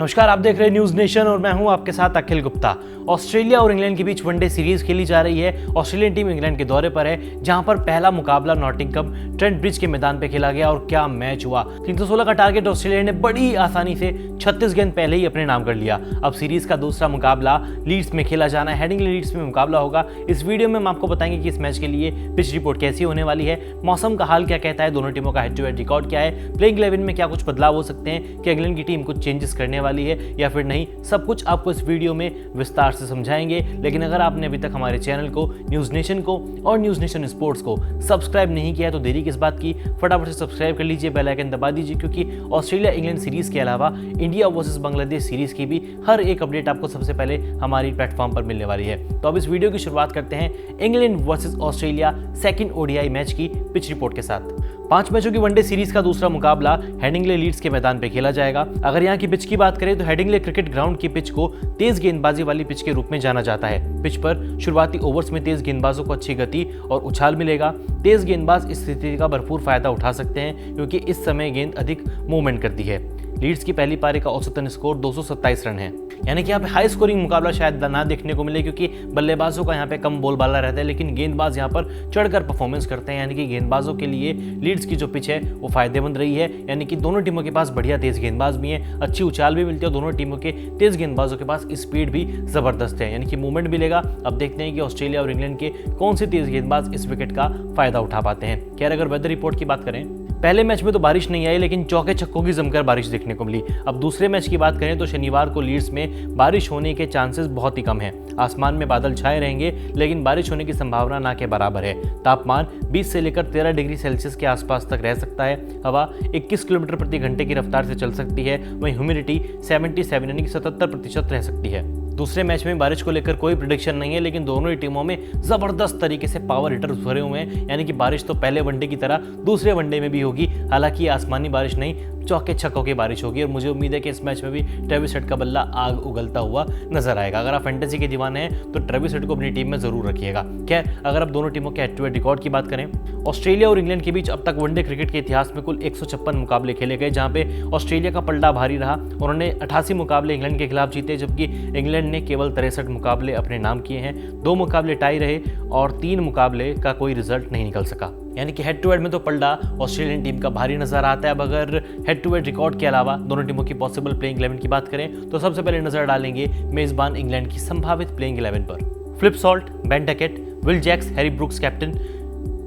नमस्कार, आप देख रहे हैं न्यूज नेशन और मैं हूं आपके साथ अखिल गुप्ता। ऑस्ट्रेलिया और इंग्लैंड के बीच वनडे सीरीज खेली जा रही है। ऑस्ट्रेलियन टीम इंग्लैंड के दौरे पर है, जहां पर पहला मुकाबला नॉटिंघम ट्रेंट ब्रिज के मैदान पर खेला गया और क्या मैच हुआ। 316 का टारगेट ऑस्ट्रेलिया ने बड़ी आसानी से 36 गेंद पहले ही अपने नाम कर लिया। अब सीरीज का दूसरा मुकाबला लीड्स में खेला जाना है। हेडिंग्ले लीड्स में मुकाबला होगा। इस वीडियो में हम आपको बताएंगे कि इस मैच के लिए पिच रिपोर्ट कैसी होने वाली है, मौसम का हाल क्या कहता है, दोनों टीमों का हेड टू हेड रिकॉर्ड क्या है, प्लेइंग 11 में क्या कुछ बदलाव हो सकते हैं, कि इंग्लैंड की टीम कुछ चेंजेस करने वाली है या फिर नहीं, सब कुछ आपको इस वीडियो में विस्तार से समझाएंगे। लेकिन अगर आपने अभी तक हमारे चैनल को, न्यूज नेशन को और न्यूज नेशन स्पोर्ट्स को सब्सक्राइब नहीं किया है तो देरी किस बात की, फटाफट से सब्सक्राइब कर लीजिए, बेल आइकन दबा दीजिए, क्योंकि ऑस्ट्रेलिया इंग्लैंड सीरीज के अलावा इंडिया वर्सेस बांग्लादेश सीरीज की भी हर एक अपडेट आपको सबसे पहले हमारी प्लेटफॉर्म पर मिलने वाली है। तो अब इस वीडियो की शुरुआत करते हैं England versus Australia second ODI match की पिच रिपोर्ट के साथ। 5 मैचों की वनडे सीरीज का दूसरा मुकाबला हेडिंग्ले लीड्स के मैदान पर खेला जाएगा। अगर यहाँ की पिच की बात करें तो हेडिंग्ले क्रिकेट ग्राउंड की पिच को तेज गेंदबाजी वाली पिच के रूप में जाना जाता है। पिच पर शुरुआती ओवर्स में तेज गेंदबाजों को अच्छी गति और उछाल मिलेगा। तेज गेंदबाज इस स्थिति का भरपूर फायदा उठा सकते हैं, क्योंकि इस समय गेंद अधिक मूवमेंट करती है। लीड्स की पहली पारी का औसतन स्कोर 227 रन है, यानी कि यहाँ पे हाई स्कोरिंग मुकाबला शायद ना देखने को मिले, क्योंकि बल्लेबाजों का यहाँ पे कम बोलबाला रहता है, लेकिन गेंदबाज यहाँ पर चढ़कर परफॉर्मेंस करते हैं। यानी कि गेंदबाजों के लिए लीड्स की जो पिच है वो फायदेमंद रही है। यानी कि दोनों टीमों के पास बढ़िया तेज गेंदबाज भी हैं, अच्छी उछाल भी मिलती है, दोनों टीमों के तेज गेंदबाजों के पास स्पीड भी जबरदस्त है, यानी कि मूवमेंट मिलेगा। अब देखते हैं कि ऑस्ट्रेलिया और इंग्लैंड के कौन से तेज गेंदबाज इस विकेट का फायदा उठा पाते हैं। खैर, अगर वेदर रिपोर्ट की बात करें, पहले मैच में तो बारिश नहीं आई, लेकिन चौके छक्कों की जमकर बारिश देखने को मिली। अब दूसरे मैच की बात करें तो शनिवार को लीड्स में बारिश होने के चांसेस बहुत ही कम हैं। आसमान में बादल छाए रहेंगे, लेकिन बारिश होने की संभावना ना के बराबर है। तापमान 20 से लेकर 13 डिग्री सेल्सियस के आसपास तक रह सकता है। हवा 21 किलोमीटर प्रति घंटे की रफ्तार से चल सकती है। वहीं ह्यूमिडिटी 77 यानी कि 77% रह सकती है। दूसरे मैच में बारिश को लेकर कोई प्रेडिक्शन नहीं है, लेकिन दोनों ही टीमों में जबरदस्त तरीके से पावर हिटर्स भरे हुए हैं। यानी कि बारिश तो पहले वनडे की तरह दूसरे वनडे में भी होगी। हालांकि आसमानी बारिश नहीं, चौके छक्कों की बारिश होगी, और मुझे उम्मीद है कि इस मैच में भी ट्रेविस हेड का बल्ला आग उगलता हुआ नजर आएगा। अगर आप फैंटेसी के दीवाने हैं तो ट्रेविस हेड को अपनी टीम में जरूर रखिएगा। खैर, अगर आप दोनों टीमों के हेड टू हेड रिकॉर्ड की बात करें, ऑस्ट्रेलिया और इंग्लैंड के बीच अब तक वनडे क्रिकेट के इतिहास में कुल 156 मुकाबले खेले गए, जहां पे ऑस्ट्रेलिया का पलड़ा भारी रहा। उन्होंने 88 मुकाबले इंग्लैंड के खिलाफ जीते, जबकि इंग्लैंड ने केवल 63 मुकाबले अपने नाम किए हैं। 2 मुकाबले टाई रहे और 3 मुकाबले का कोई रिजल्ट नहीं निकल सका। यानी कि हेड टू हेड में तो पलड़ा ऑस्ट्रेलियन टीम का भारी नजर आता है। अब अगर हेड टू हेड रिकॉर्ड के अलावा दोनों टीमों की पॉसिबल प्लेइंग 11 की बात करें तो सबसे पहले नजर डालेंगे मेजबान इंग्लैंड की संभावित प्लेइंग 11 पर। Phil Salt, Ben Duckett, Will Jacks, Harry Brooks captain,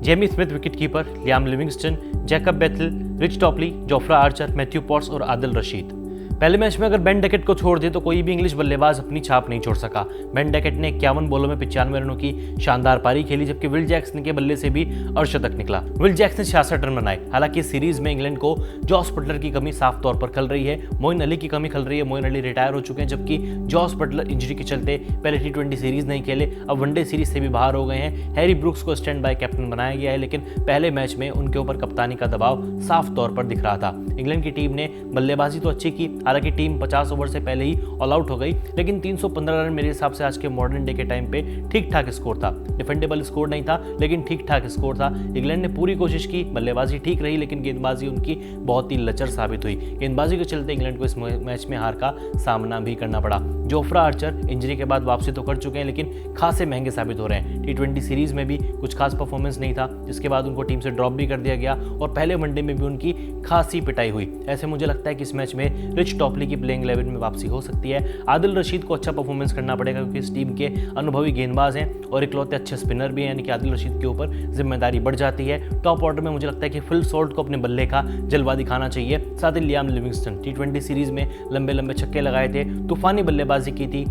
Jamie Smith wicketkeeper, Liam Livingstone, Jacob Bethell, Reece Topley, Jofra Archer, Matthew Potts और आदिल रशीद। पहले मैच में अगर बेन डकेट को छोड़ दे तो कोई भी इंग्लिश बल्लेबाज अपनी छाप नहीं छोड़ सका। बेन डकेट ने 51 बॉलों में 95 रनों की शानदार पारी खेली, जबकि विल जैक्सन के बल्ले से भी अर्धशतक निकला। विल जैक्स ने 66 रन बनाए। हालांकि इस सीरीज में इंग्लैंड को जॉस बटलर की कमी साफ तौर पर खल रही है, मोइन अली की कमी खल रही है। मोइन अली रिटायर हो चुके हैं, जबकि जॉस बटलर इंजरी के चलते पहले T20 सीरीज नहीं खेले, अब वनडे सीरीज से भी बाहर हो गए हैं। हैरी ब्रुक्स को स्टैंड बाय कैप्टन बनाया गया है, लेकिन पहले मैच में उनके ऊपर कप्तानी का दबाव साफ तौर पर दिख रहा था। इंग्लैंड की टीम ने बल्लेबाजी तो अच्छी की, हालांकि टीम 50 ओवर से पहले ही ऑल आउट हो गई, लेकिन 315 रन मेरे हिसाब से आज के मॉडर्न डे के टाइम पे ठीक ठाक स्कोर था। डिफेंडेबल स्कोर नहीं था, लेकिन ठीक ठाक स्कोर था। इंग्लैंड ने पूरी कोशिश की, बल्लेबाजी ठीक रही, लेकिन गेंदबाजी उनकी बहुत ही लचर साबित हुई। गेंदबाजी के चलते इंग्लैंड को इस मैच में हार का सामना भी करना पड़ा। जोफ्रा आर्चर इंजरी के बाद वापसी तो कर चुके हैं, लेकिन खासे महंगे साबित हो रहे हैं। T20 सीरीज में भी कुछ खास परफॉर्मेंस नहीं था, जिसके बाद उनको टीम से ड्रॉप भी कर दिया गया और पहले वनडे में भी उनकी खासी पिटाई हुई। ऐसे मुझे लगता है कि इस मैच में रिच टॉपली की प्लेइंग 11 में वापसी हो सकती है। आदिल रशीद को अच्छा परफॉर्मेंस करना पड़ेगा, क्योंकि इस टीम के अनुभवी गेंदबाज हैं और इकलौते अच्छे स्पिनर भी हैं, यानी कि आदिल रशीद के ऊपर जिम्मेदारी बढ़ जाती है। टॉप ऑर्डर में मुझे लगता है कि फिल सॉल्ट को अपने बल्ले का जलवा दिखाना चाहिए। साथ ही लियाम लिविंगस्टन T20 सीरीज में लंबे लंबे छक्के लगाए थे, तूफानी बल्लेबाजी की थी।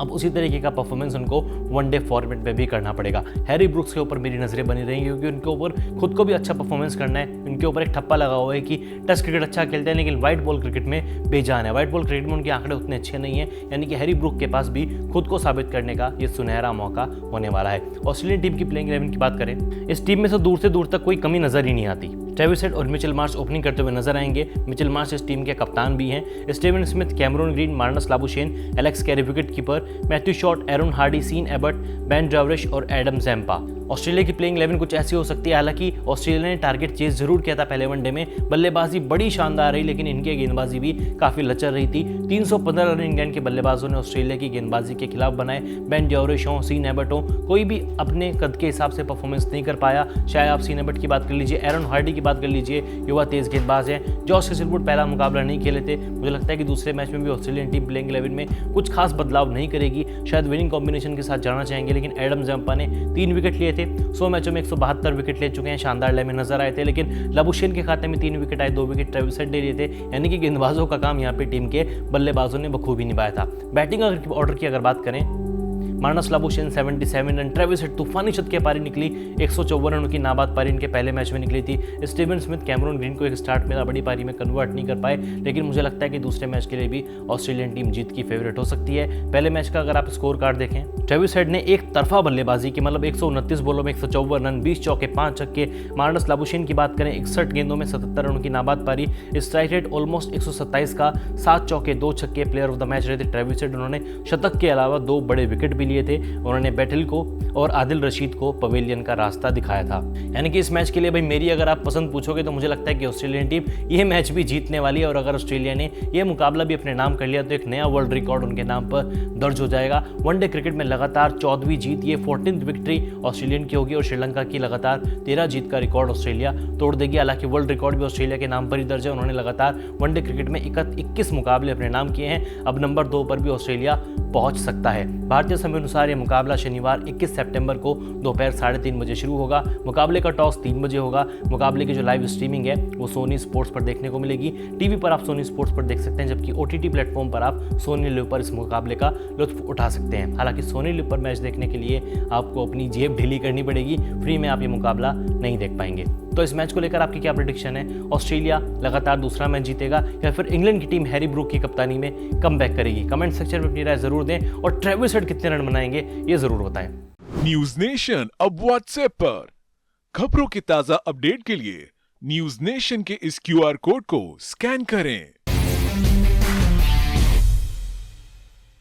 अब उसी तरीके का परफॉर्मेंस उनको वनडे फॉर्मेट में भी करना पड़ेगा। हैरी ब्रुक्स के ऊपर मेरी नज़रें बनी रहेंगी, क्योंकि उनके ऊपर खुद को भी अच्छा परफॉर्मेंस करना है। उनके ऊपर एक ठप्पा लगा हुआ है कि टेस्ट क्रिकेट अच्छा खेलते हैं, लेकिन वाइट बॉल क्रिकेट में बेजान है। वाइट बॉल क्रिकेट में उनके आंकड़े उतने अच्छे नहीं हैं, यानी कि हैरी ब्रुक के पास भी खुद को साबित करने का ये सुनहरा मौका होने वाला है। ऑस्ट्रेलियन टीम की प्लेइंग 11 की बात करें, इस टीम में से दूर तक कोई कमी नजर ही नहीं आती। ट्रेविस हेड और मिचेल मार्श ओपनिंग करते हुए नजर आएंगे। मिचेल मार्श इस टीम के कप्तान भी हैं। Steven Smith, Cameron Green, Marnus Labuschagne, Alex Carey wicket keeper, Matthew Short, Aaron Hardie, Sean Abbott, Ben Dwarshuis और एडम ज़ैम्पा। ऑस्ट्रेलिया की प्लेइंग 11 कुछ ऐसी हो सकती है। हालांकि ऑस्ट्रेलिया ने टारगेट चेज जरूर किया था पहले वनडे में, बल्लेबाजी बड़ी शानदार रही लेकिन इनकी गेंदबाजी भी काफी लचर रही थी। 315 रन इंग्लैंड के बल्लेबाजों ने ऑस्ट्रेलिया की गेंदबाजी के खिलाफ बनाए। बेन ड्रावरिश हो, सीन एबर्ट हो, कोई भी अपने कद के हिसाब से परफॉर्मेंस नहीं कर पाया। चाहे आप सीन एबर्ट की बात कर लीजिए, एरन हार्डी की बात कर लीजिए, युवा तेज गेंदबाज हैं। जॉश हेजलवुड पहला मुकाबला नहीं खेले थे। मुझे लगता है कि दूसरे मैच में भी ऑस्ट्रेलियन टीम प्लेइंग 11 में कुछ खास बदलाव नहीं करेगी, शायद विनिंग कॉम्बिनेशन के साथ जाना चाहेंगे। लेकिन एडम ज़ैम्पा ने 3 विकेट लिए थे, 100 मैचों में 172 विकेट ले चुके हैं, शानदार लय में नजर आए थे। लेकिन लबुशेन के खाते में 3 विकेट आए, 2 विकेट ट्रेविस हेड ले लिए थे। यानी कि गेंदबाजों का काम यहाँ पे टीम के बल्लेबाजों ने बखूबी निभाया था। बैटिंग ऑर्डर की अगर बात करें, Marnus Labuschagne 77 run, Travis head तूफानी शत की पारी निकली, 154 रनों की नाबाद पारी इनके पहले मैच में निकली थी। स्टीवन स्मिथ, कैमरून ग्रीन को एक स्टार्ट मिला, बड़ी पारी में कन्वर्ट नहीं कर पाए। लेकिन मुझे लगता है कि दूसरे मैच के लिए भी ऑस्ट्रेलियन टीम जीत की फेवरेट हो सकती है। पहले मैच का अगर आप स्कोर कार्ड देखें, ट्रेविस हेड ने एक तरफा बल्लेबाजी की, मतलब 129 बॉलों में 154 रन, 20 चौके 5 छक्के। मार्नस लाबुशेन की बात करें, 61 गेंदों में 77 रनों की नाबाद पारी, स्ट्राइक रेट ऑलमोस्ट 127 का, 7 चौके 2 छक्के। प्लेयर ऑफ द मैच रहे थे ट्रेविस हेड, उन्होंने शतक के अलावा 2 बड़े विकेट भी लिए थे। उन्होंने बैटल को और आदिल रशीद को पवेलियन का रास्ता दिखाया था। यानी कि इस मैच के लिए भाई मेरी अगर आप पसंद पूछोगे तो मुझे लगता है कि ऑस्ट्रेलियन टीम ये मैच भी जीतने वाली है। और अगर ऑस्ट्रेलिया ने ये मुकाबला भी अपने नाम कर लिया तो एक नया वर्ल्ड रिकॉर्ड उनके नाम पर दर्ज हो जाएगा। वनडे क्रिकेट में लगातार 14वीं जीत, ये 14th विक्ट्री ऑस्ट्रेलियन की होगी और श्रीलंका की लगातार 13 जीत का रिकॉर्ड ऑस्ट्रेलिया तोड़ देगी। हालांकि वर्ल्ड रिकॉर्ड भी ऑस्ट्रेलिया के नाम पर ही दर्ज है। उन्होंने लगातार वनडे क्रिकेट में 21 मुकाबले अपने नाम किए हैं। अब नंबर 2 पर भी ऑस्ट्रेलिया पहुंच सकता है। भारतीय समय अनुसार यह मुकाबला शनिवार 21 सितंबर को दोपहर 3:30 बजे शुरू होगा। मुकाबले का टॉस 3 बजे होगा। मुकाबले की जो लाइव स्ट्रीमिंग है वो सोनी स्पोर्ट्स पर देखने को मिलेगी। टीवी पर आप सोनी स्पोर्ट्स पर देख सकते हैं, जबकि OTT प्लेटफॉर्म पर आप सोनी लिव पर इस मुकाबले का लुत्फ उठा सकते हैं। हालांकि सोनी लिव पर मैच देखने के लिए आपको अपनी जेब ढीली करनी पड़ेगी, फ्री में आप ये मुकाबला नहीं देख पाएंगे। तो इस मैच को लेकर आपकी क्या प्रेडिक्शन है? ऑस्ट्रेलिया लगातार दूसरा मैच जीतेगा या फिर इंग्लैंड की टीम हैरी ब्रूक की कप्तानी में कमबैक करेगी? कमेंट सेक्शन में अपनी राय जरूर दें और ट्रेविस हेड कितने रन बनाएंगे ये जरूर बताएं। न्यूज नेशन अब व्हाट्सएप पर खबरों के ताजा अपडेट के लिए न्यूज नेशन के इस QR कोड को स्कैन करें।